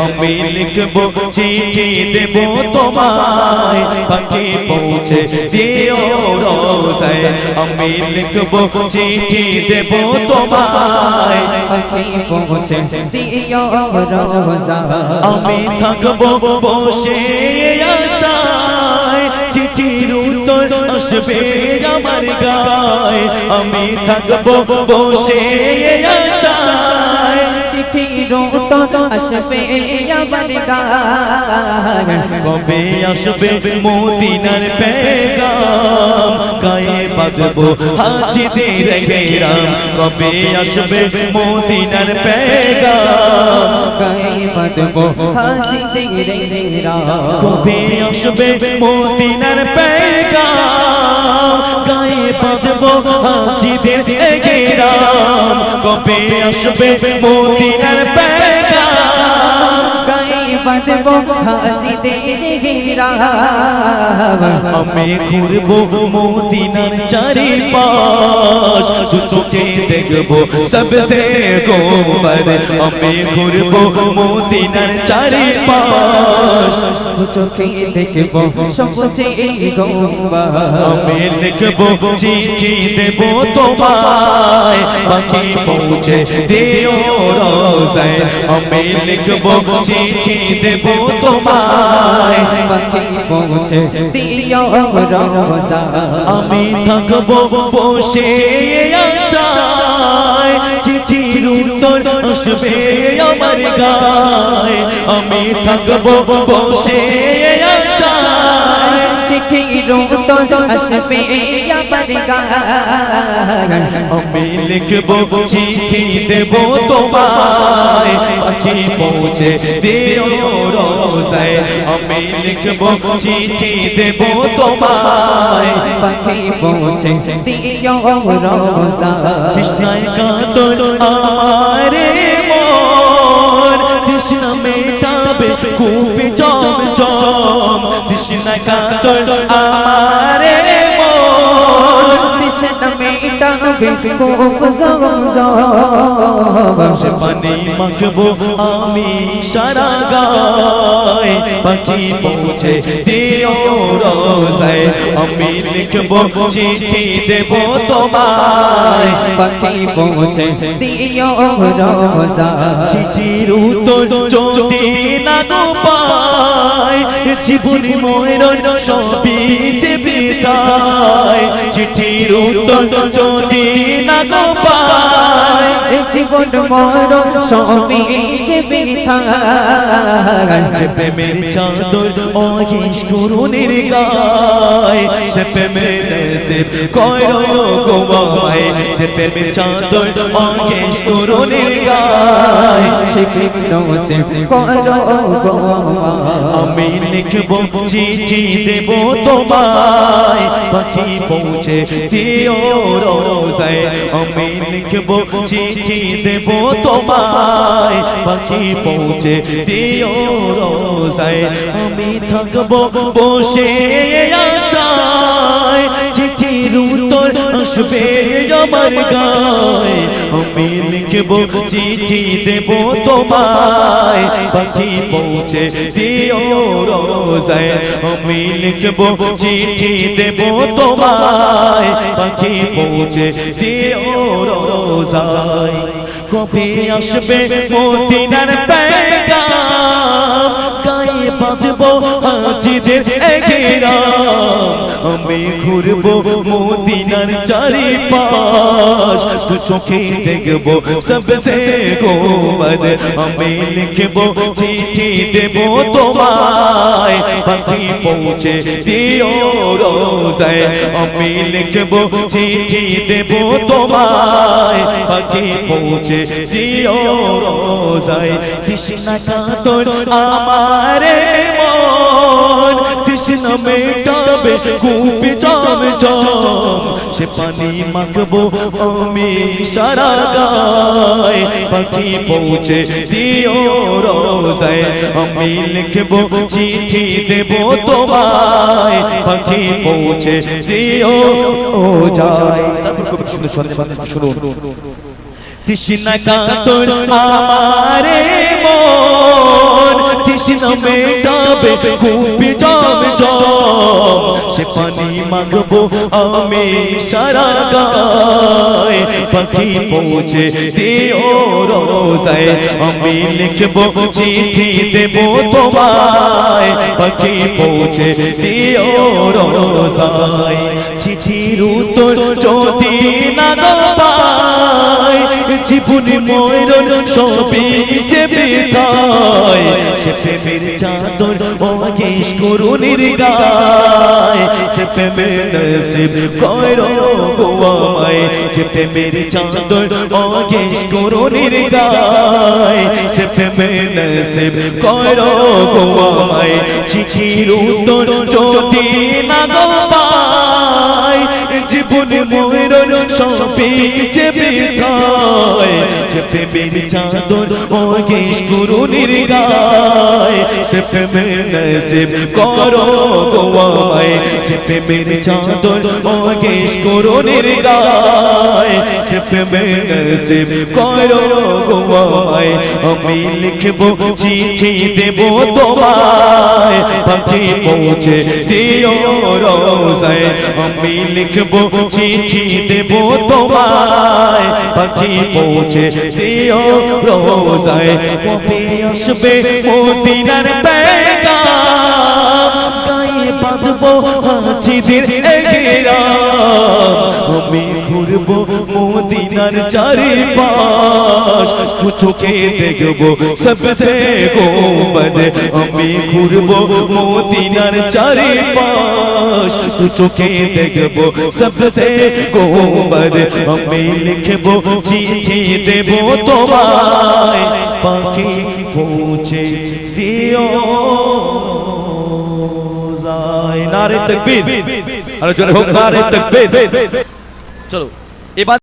আমি লিখবো চিঠি দেবো তোমায় পাখি পৌঁছে দিও রোজায় আমি লিখবো চিঠি দেবো তোমায় পাখি পৌঁছে দিও রোজায় আমি থাকবো বসে আশায় চিঠির উত্তর আসবে আমার গায়ে আমি থাকবো বসে আশায় চিঠির উত্তর আসবে আমার গায়ে কবে আসবে মদিনার পেগাম গায়ে বাঁধবো হাজিদের ঘেরাম কবে আসবে মদিনার পেগাম গায়ে বাঁধবো হাজিদের ঘেরাম কবে আসবে মদিনার পেগাম গায়ে বাঁধবো হাজিদের ঘেরাম কবে আসবে মদিনার পেগাম গায়ে বাঁধবো হাজিদের ঘেরাম আমি ঘুরবো মদিনার চারিপাশ দু চোখে দেখবো সবসে গোবর আমি ঘুরবো মদিনার চারিপাশ দু চোখে দেখবো সবচেয়ে গোবর আমি লিখবো চিঠি দেবো তোমায় পাখি পৌঁছে দিও রোজায় আমি লিখবো চিঠি দেবো তোমায় পাখি পৌঁছে দিও রোজায় আমি থাকবো বসে আশায় চিঠির উত্তর আসবে আমার গায়ে আমি থাকবো বসে আশায় চিঠির উত্তর আসবে আমার গায়ে আমি লিখবো চিঠি দেবো তোমায় পাখি পৌঁছে দিও রোজায় আমি লিখবো চিঠি দেবো তোমায় পাখি পৌঁছে দিও রোজায় তৃষ্ণায় কাতর আমারে মন তৃষ্ণা মেটাবে কূপে জম জম তৃষ্ণায় কাতর আমারে মন তৃষ্ণা মেটাবে কূপ জম সে পানি মাখবো আমি সারা গায়ে পাখি পৌঁছে দিও রোজায় আমি লিখবো চিঠি দেবো তোমায় পাখি পৌঁছে দিও রোজায় চিঠির উত্তর যদি না গো পায় জীবনী ময়ূর সবই যে বিদায় চিঠির উত্তর যদি না গো পায় জীবন মরণ সবই যে বিধায় যে প্রেমের চাদর অগিস করুণের গায় সে প্রেমের নসিব করো গোমায় যে প্রেমের চাদর অগিস করুণের গায় সে প্রেম নসিব করো গো আমি লিখবো চিঠি দেবো তোমায় পাখি পৌঁছে দিও রোজায় আমি লিখবো চিঠি দেবো তোমায় পাখি পৌঁছে দিও রোজায় আমি থাকবো বসে আশায় চিঠির উত্তর আসবে আমার গায়ে আমি লিখবো চিঠি দেবো তোমায় পাখি পৌঁছে দিও রোজায় আমি লিখবো চিঠি দেবো তোমায় পাখি পৌঁছে দিও রোজায় কবে আসবে মদিনার পেগাম গায়ে বাঁধবো হাজিদের ঘেরাম আমি ঘুরবো মদিনার চারিপাশ দু চোখে দেখবো সবসে গোবর আমি লিখবো চিঠি দেবো তোমায় পাখি পৌঁছে দিও রোজায় আমি লিখবো চিঠি দেবো তোমায় পাখি পৌঁছে দিও রোজায় তৃষ্ণা কাতর আমারে মন তৃষ্ণা মেটাবে কূপে জম জম সে পানি মাখবো আমি সারা গায়ে পাখি পৌঁছে দিও রোজায় আমি লিখবো চিঠি দেবো তোমায় পাখি পৌঁছে দিও রোজায় তারপর খুব সুন্দর সুন্দর শুনুন তৃষ্ণা কাতর আমারে মন মেটাবে কুপি জম জম সে পানি মাখবো আমি সারা গায় পাখি পৌঁছে দিও রোজায় আমি লিখবো চিঠি দেবো তোমায় পাখি পৌঁছে দিও রোজায় চিঠির উত্তর যদি না পাই জীবনে ময়ূর সবই যে বিদায় সে প্রেমের চাদর অগেশ করুণের গায় সে প্রেমের নসিব করো গো আমায় সে প্রেমের চাদর অগেশ করুণের গায় সে প্রেমের নসিব করো গো আমায় চিঠির উত্তর যদি না পাই জীবনে ময়ূর সবই যে বিদায় সে প্রেমের চাদর অগেশ করুণের গায় সে প্রেমের নসিব করো গো আমায় সে প্রেমের চাদর অগেশ করুণের গায় সে প্রেমের নসিব করো গো আমায় আমি লিখবো চিঠি দেবো তোমায় পাখি পৌঁছে দিও রোজায় আমি লিখবো চিঠি দেবো তোমায় পাখি পৌঁছে দিও রোজায় কবে আসবে মদিনার পেগাম গায়ে বাঁধবো হাজিদের এগেরাম আমি ঘুরবো মদিনার চারিপাশ দু চোখে দেখবো সবসে গোবদ আমি ঘুরবো মদিনার চারিপাশ দু চোখে দেখবো সবসে গোবদ আমি লিখবো চিঠি দেবো তোমায় পাখি পৌঁছে দিও যায় নারে তাকবীর আরে জোরে হোক নারে তাকবীর চলো এবার